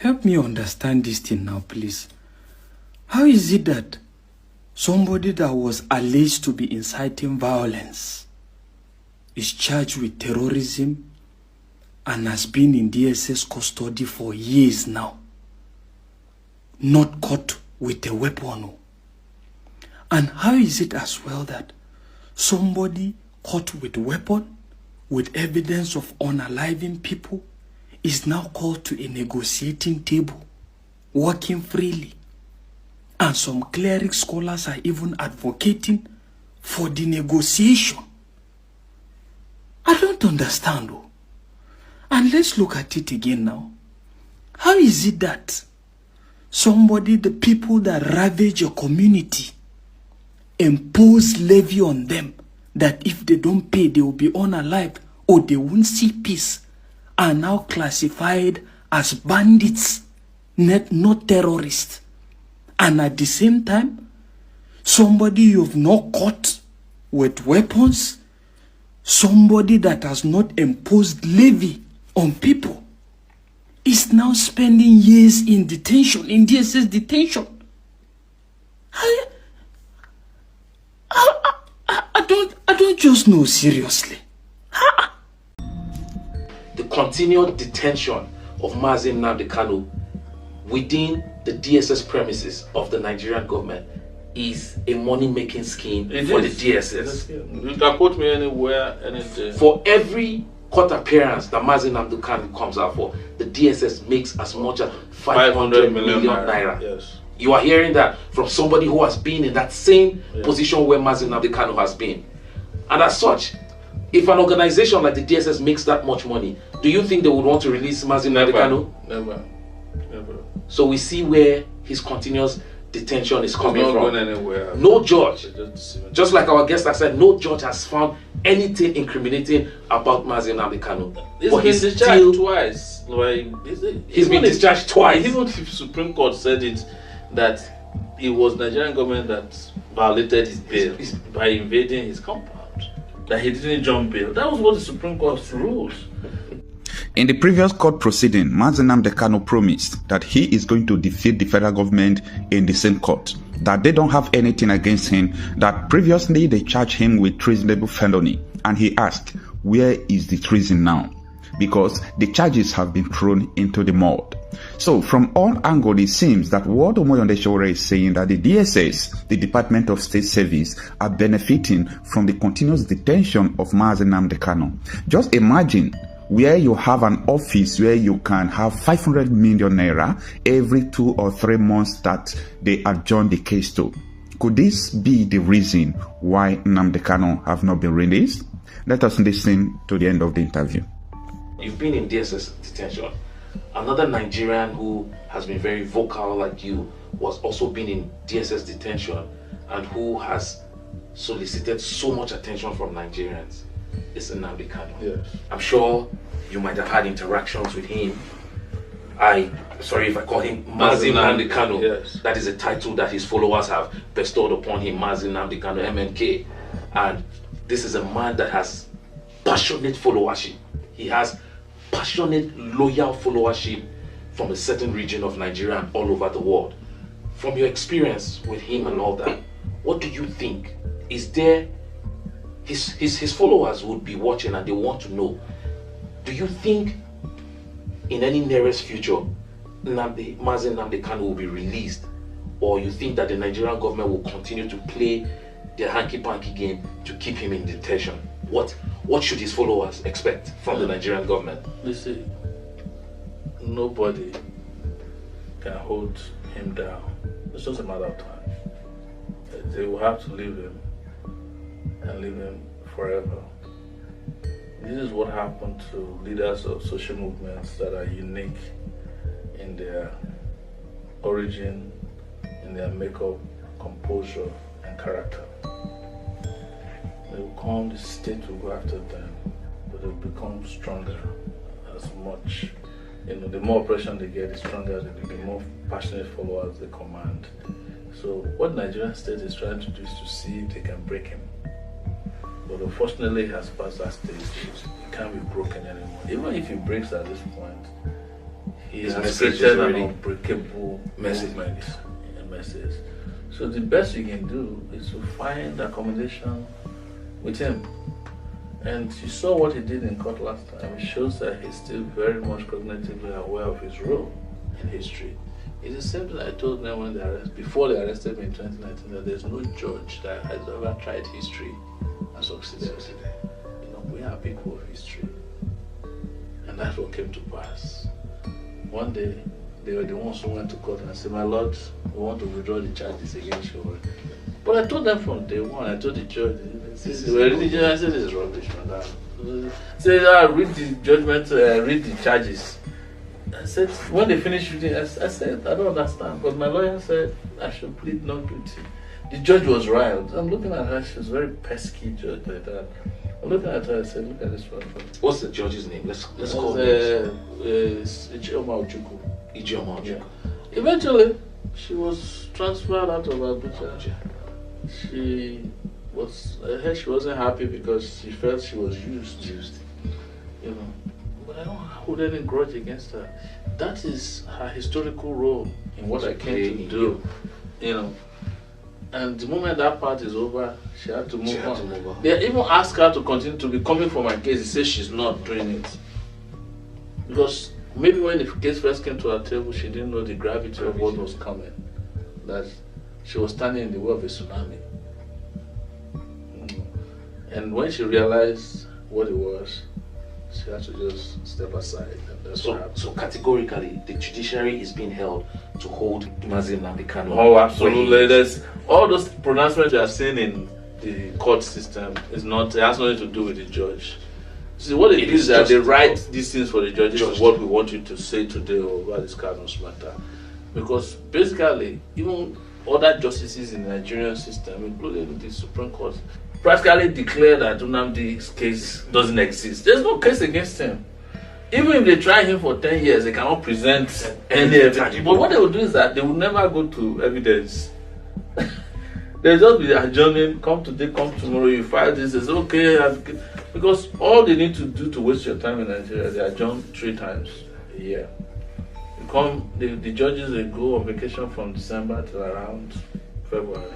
Help me understand this thing now, please. How is it that somebody that was alleged to be inciting violence is charged with terrorism and has been in DSS custody for years now, not caught with a weapon? And how is it as well that somebody caught with a weapon, with evidence of unaliving people, is now called to a negotiating table, working freely? And some cleric scholars are even advocating for the negotiation. I don't understand though. And let's look at it again now. How is it that somebody, the people that ravage a community, impose levy on them, that if they don't pay, they will be unalived or they won't see peace, are now classified as bandits, not terrorists? And at the same time, somebody you've not caught with weapons, somebody that has not imposed levy on people, is now spending years in detention, in DSS detention. I don't just know, seriously. The continued detention of Nnamdi Kanu within the DSS premises of the Nigerian government is a money-making scheme for the DSS. You can quote me anywhere, anything. For every court appearance that Nnamdi Kanu comes out for, the DSS makes as much as 500 million naira. Yes. You are hearing that from somebody who has been in that same position where Nnamdi Kanu has been. And as such, if an organization like the DSS makes that much money, do you think they would want to release Nnamdi Kanu? Never. So we see where his continuous detention is coming from. Going anywhere. No judge, just like our guest has said, no judge has found anything incriminating about Nnamdi Kanu. He's been discharged twice. He's been discharged twice. Even if Supreme Court said it, that it was Nigerian government that violated his bail by invading his compound, that he didn't jump bail. That was what the Supreme Court rules. In the previous court proceeding, Nnamdi Kanu promised that he is going to defeat the federal government in the same court, that they don't have anything against him, that previously they charged him with treasonable felony. And he asked, where is the treason now? Because the charges have been thrown into the mud. So from all angles, it seems that what Omoyonde Sowore is saying, that the DSS, the Department of State Service, are benefiting from the continuous detention of Nnamdi Kanu. Just imagine where you have an office where you can have 500 million naira every 2 or 3 months that they adjourn the case to. Could this be the reason why Nnamdi Kanu have not been released? Let us listen to the end of the interview. You've been in DSS detention. Another Nigerian who has been very vocal like you was also been in DSS detention and who has solicited so much attention from Nigerians. Is Nnamdi Kanu. Yes. I'm sure you might have had interactions with him. Sorry if I call him Nnamdi Kanu. Yes. That is a title that his followers have bestowed upon him, Nnamdi Kanu, MNK. And this is a man that has passionate followership. He has passionate, loyal followership from a certain region of Nigeria and all over the world. From your experience with him and all that, what do you think? Is there his followers would be watching and they want to know, do you think in any nearest future Nnamdi Kanu will be released, or you think that the Nigerian government will continue to play their hanky-panky game to keep him in detention? What should his followers expect from the Nigerian government? Listen, nobody can hold him down. It's just a matter of time. They will have to leave him and leave him forever. This is what happened to leaders of social movements that are unique in their origin, in their makeup, composure, and character. They will come, the state will go after them, but they'll become stronger as much. The more oppression they get, the stronger they become, the more passionate followers they command. So what Nigerian state is trying to do is to see if they can break him. But unfortunately, he has passed that stage. He can't be broken anymore. Even if he breaks at this point, he His has message created is an already unbreakable message. movement and message. So the best you can do is to find accommodation with him. And you saw what he did in court last time. It shows that he's still very much cognitively aware of his role in history. It's the same thing I told them when before they arrested me in 2019, that there's no judge that has ever tried history and succeeded. You know, we are people of history. And that's what came to pass. One day, they were the ones who went to court and said, "My lord, we want to withdraw the charges against you." But I told them from day one, I told the judge, they were religious. I said, "This is rubbish, madam." Say, read the judgment, read the charges. I said, when they finished reading, I said, "I don't understand." But my lawyer said, I should plead not guilty. The judge was riled. I'm looking at her, she was a very pesky judge like that. I'm looking at her, I said, "Look at this one." What's the judge's name? Let's call it Ijeoma Ojukwu. Ijeoma Ojukwu. Yeah. Eventually, she was transferred out of Abuja. She was, I heard she wasn't happy because she felt she was used. You know. But I don't hold any grudge against her. That is her historical role in what I came to do. You know. And the moment that part is over, she had to move on. They even asked her to continue to be coming for my case. He says she's not doing it. Because maybe when the case first came to her table, she didn't know the gravity of what was coming. That she was standing in the way of a tsunami. And when she realized what it was, she had to just step aside. And that's what happened. So categorically, the judiciary is being held to hold Nnamdi Kanu. Oh, absolutely. There's all those pronouncements you are seeing in the court system it has nothing to do with the judge. See, what it is that they write these things for the judges is what we want you to say today over this Kanu's matter. Because basically, even other justices in the Nigerian system, including the Supreme Court, practically declare that Nnamdi's case doesn't exist. There's no case against him. Even if they try him for 10 years, they cannot present any evidence. But what they will do is that they will never go to evidence. They'll just be adjourning, come today, come tomorrow, you file this, it's okay. Because all they need to do to waste your time in Nigeria, they adjourn 3 times a year. You come, the judges, they go on vacation from December till around February.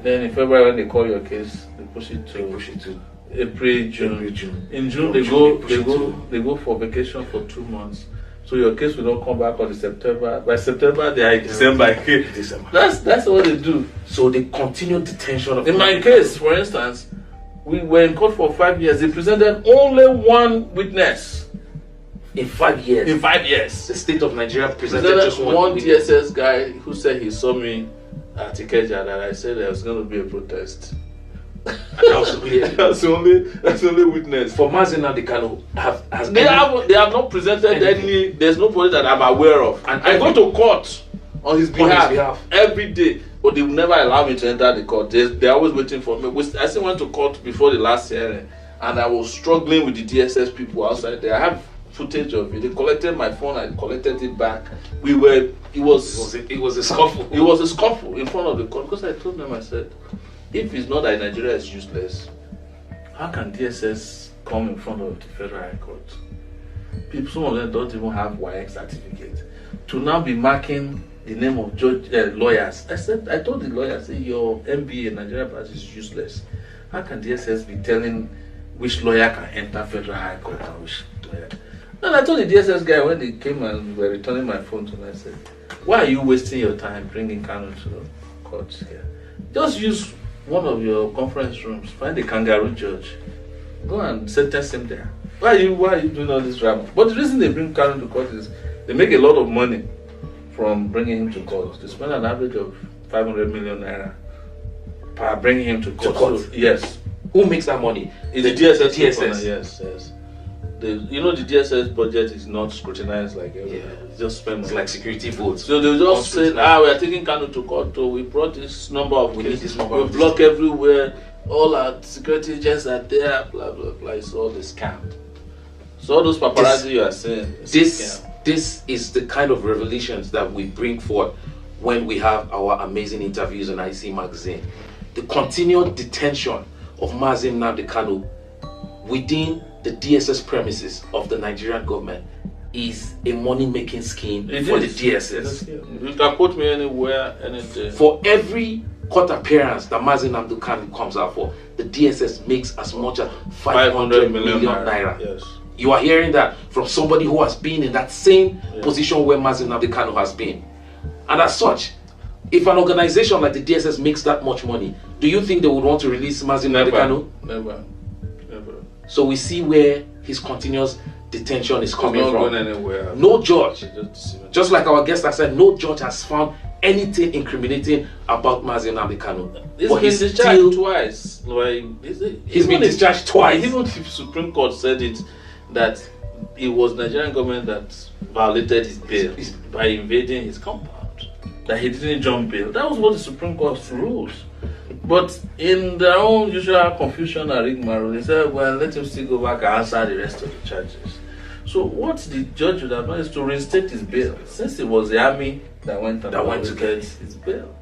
Then in February, when they call your case, they push it to April, June. In June, they go for vacation for 2 months. So your case will not come back on September. By September, they are in December. That's what they do. So the continued detention of... In my case, for instance, we were in court for 5 years. They presented only 1 witness. In 5 years? In 5 years. The state of Nigeria presented just one DSS guy who said he saw me at Ikeja, that I said there was going to be a protest. That's the only witness. For Nnamdi Kanu, they have not presented any. There's nobody that I'm aware of. And I go to court on his behalf every day, but they will never allow me to enter the court. They're always waiting for me. I still went to court before the last hearing, and I was struggling with the DSS people outside there. I have footage of it. They collected my phone, I collected it back. It was a scuffle. It was a scuffle in front of the court, because I told them, I said, if it's not that Nigeria is useless, how can DSS come in front of the Federal High Court? Some of them don't even have YX certificate. To now be marking the name of lawyers. I told the lawyers, your MBA in Nigeria is useless. How can DSS be telling which lawyer can enter Federal High Court and which lawyer? And I told the DSS guy when they came and were returning my phone to me, I said, why are you wasting your time bringing Kanu to the court here? Just use one of your conference rooms, find a kangaroo judge, go and sentence him there. Why are you doing all this drama? But the reason they bring Kanu to court is they make a lot of money from bringing him to court. They spend an average of 500 million naira per bringing him to court. So, yes. Who makes that money? It's the DSS. Yes. The DSS budget is not scrutinized like everything. It's just spent. It's like security votes. So they just say, we are taking Kanu to court. So we brought this number of cases. We block everywhere. All our security agents are there. Blah blah blah. It's all the scam. So all those paparazzi you are saying. This is the kind of revelations that we bring forth when we have our amazing interviews on IC Magazine. The continued detention of Nnamdi Kanu within the DSS premises of the Nigerian government is a money-making scheme It for is. the DSS. You can quote me anywhere, anything. For every court appearance that Nnamdi Kanu comes out for, the DSS makes as much as 500 million naira. Yes. You are hearing that from somebody who has been in that same position where Nnamdi Kanu has been. And as such, if an organization like the DSS makes that much money, do you think they would want to release Nnamdi Kanu? Never. So we see where his continuous detention is coming from. Going anywhere. No judge, just like our guest has said, no judge has found anything incriminating about Nnamdi Kanu. But he's discharged twice. Like, he's been discharged twice. Even if the Supreme Court said it, that it was Nigerian government that violated his bail by invading his compound, that he didn't jump bail. That was what the Supreme Court rules. But in their own usual confusion and rigmarole, they said, well, let him still go back and answer the rest of the charges. So what the judge would have done is to reinstate his bail, since it was the army that went to get his bail.